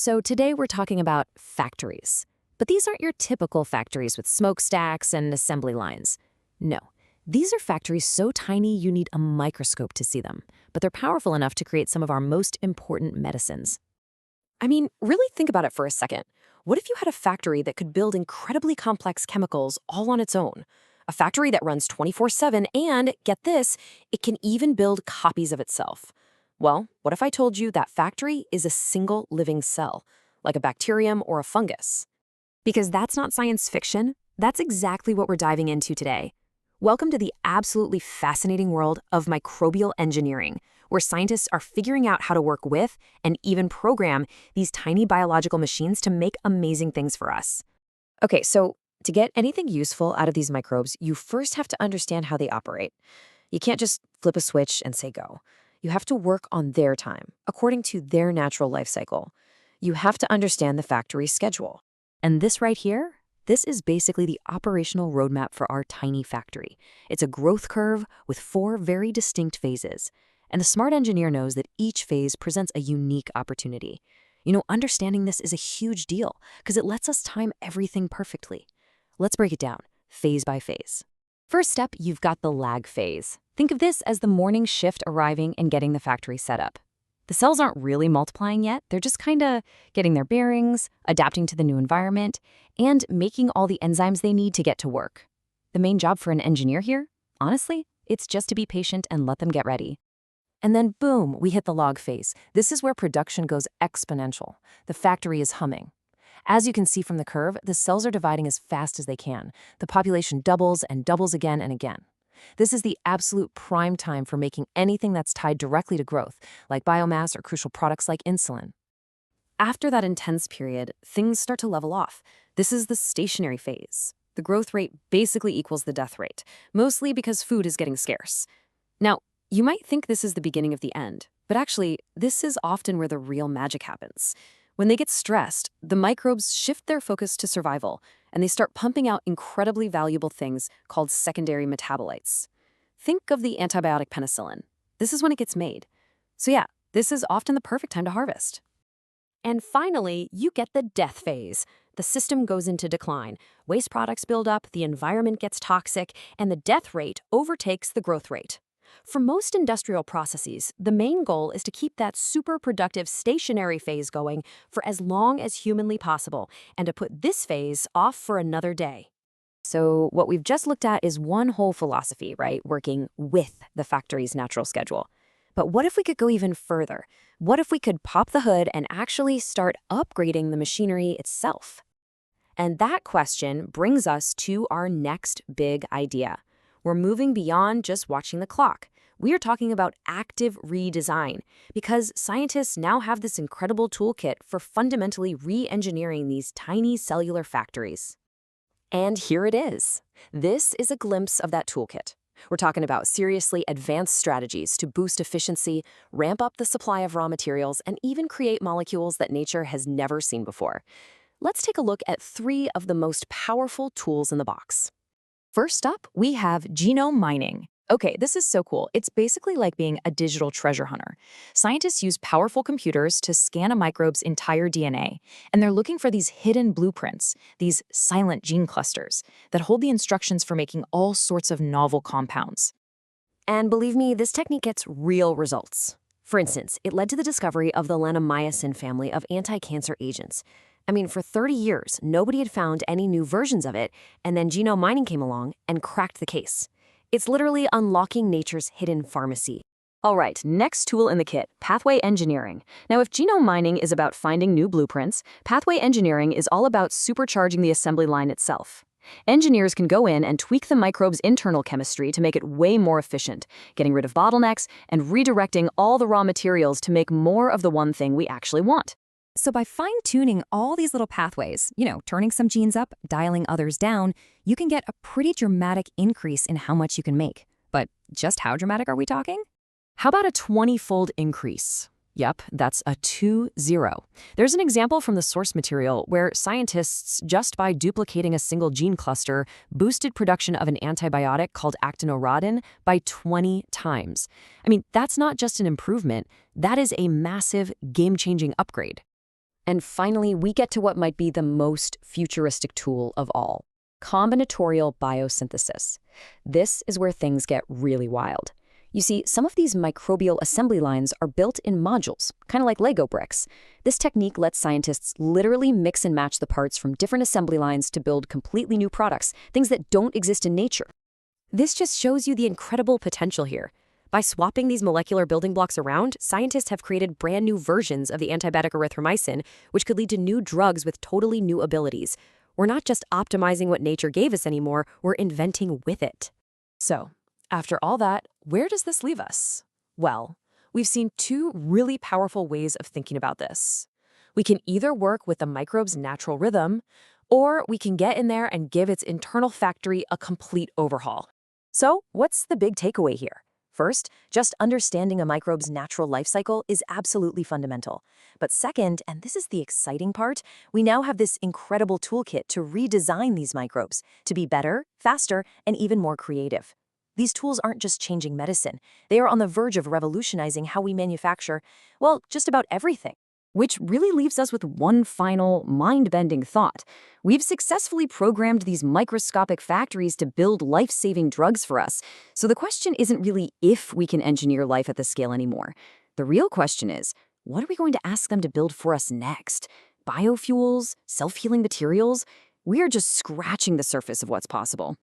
So today we're talking about factories. But these aren't your typical factories with smokestacks and assembly lines. No, these are factories so tiny you need a microscope to see them, but they're powerful enough to create some of our most important medicines. I mean, really think about it for a second. What if you had a factory that could build incredibly complex chemicals all on its own? A factory that runs 24/7 and, get this, it can even build copies of itself. Well, what if I told you that factory is a single living cell, like a bacterium or a fungus? Because that's not science fiction, that's exactly what we're diving into today. Welcome to the absolutely fascinating world of microbial engineering, where scientists are figuring out how to work with and even program these tiny biological machines to make amazing things for us. Okay, so to get anything useful out of these microbes, you first have to understand how they operate. You can't just flip a switch and say go. You have to work on their time, according to their natural life cycle. You have to understand the factory's schedule. And this right here, this is basically the operational roadmap for our tiny factory. It's a growth curve with 4 very distinct phases. And the smart engineer knows that each phase presents a unique opportunity. Understanding this is a huge deal because it lets us time everything perfectly. Let's break it down, phase by phase. First step, you've got the lag phase. Think of this as the morning shift arriving and getting the factory set up. The cells aren't really multiplying yet, they're just kinda getting their bearings, adapting to the new environment, and making all the enzymes they need to get to work. The main job for an engineer here, honestly, it's just to be patient and let them get ready. And then boom, we hit the log phase. This is where production goes exponential. The factory is humming. As you can see from the curve, the cells are dividing as fast as they can. The population doubles and doubles again and again. This is the absolute prime time for making anything that's tied directly to growth, like biomass or crucial products like insulin. After that intense period, things start to level off. This is the stationary phase. The growth rate basically equals the death rate, mostly because food is getting scarce. Now, you might think this is the beginning of the end, but actually, this is often where the real magic happens. When they get stressed, the microbes shift their focus to survival, and they start pumping out incredibly valuable things called secondary metabolites. Think of the antibiotic penicillin. This is when it gets made. So yeah, this is often the perfect time to harvest. And finally, you get the death phase. The system goes into decline. Waste products build up, the environment gets toxic, and the death rate overtakes the growth rate. For most industrial processes, the main goal is to keep that super productive stationary phase going for as long as humanly possible, and to put this phase off for another day. So what we've just looked at is one whole philosophy, right? Working with the factory's natural schedule. But what if we could go even further? What if we could pop the hood and actually start upgrading the machinery itself? And that question brings us to our next big idea. We're moving beyond just watching the clock. We are talking about active redesign, because scientists now have this incredible toolkit for fundamentally re-engineering these tiny cellular factories. And here it is. This is a glimpse of that toolkit. We're talking about seriously advanced strategies to boost efficiency, ramp up the supply of raw materials, and even create molecules that nature has never seen before. Let's take a look at 3 of the most powerful tools in the box. First up, we have genome mining. Okay, this is so cool. It's basically like being a digital treasure hunter. Scientists use powerful computers to scan a microbe's entire DNA, and they're looking for these hidden blueprints, these silent gene clusters, that hold the instructions for making all sorts of novel compounds. And believe me, this technique gets real results. For instance, it led to the discovery of the Lanamycin family of anti-cancer agents. I mean, for 30 years, nobody had found any new versions of it, and then genome mining came along and cracked the case. It's literally unlocking nature's hidden pharmacy. All right, next tool in the kit, pathway engineering. Now, if genome mining is about finding new blueprints, pathway engineering is all about supercharging the assembly line itself. Engineers can go in and tweak the microbe's internal chemistry to make it way more efficient, getting rid of bottlenecks and redirecting all the raw materials to make more of the one thing we actually want. So by fine-tuning all these little pathways, turning some genes up, dialing others down, you can get a pretty dramatic increase in how much you can make. But just how dramatic are we talking? How about a 20-fold increase? Yep, that's a 20. There's an example from the source material where scientists, just by duplicating a single gene cluster, boosted production of an antibiotic called actinorodin by 20 times. I mean, that's not just an improvement, that is a massive, game-changing upgrade. And finally, we get to what might be the most futuristic tool of all: combinatorial biosynthesis. This is where things get really wild. You see, some of these microbial assembly lines are built in modules, kind of like Lego bricks. This technique lets scientists literally mix and match the parts from different assembly lines to build completely new products, things that don't exist in nature. This just shows you the incredible potential here. By swapping these molecular building blocks around, scientists have created brand new versions of the antibiotic erythromycin, which could lead to new drugs with totally new abilities. We're not just optimizing what nature gave us anymore, we're inventing with it. So, after all that, where does this leave us? Well, we've seen two really powerful ways of thinking about this. We can either work with the microbe's natural rhythm, or we can get in there and give its internal factory a complete overhaul. So, what's the big takeaway here? First, just understanding a microbe's natural life cycle is absolutely fundamental. But second, and this is the exciting part, we now have this incredible toolkit to redesign these microbes to be better, faster, and even more creative. These tools aren't just changing medicine. They are on the verge of revolutionizing how we manufacture, well, just about everything. Which really leaves us with one final, mind-bending thought. We've successfully programmed these microscopic factories to build life-saving drugs for us. So the question isn't really if we can engineer life at this scale anymore. The real question is, what are we going to ask them to build for us next? Biofuels? Self-healing materials? We are just scratching the surface of what's possible.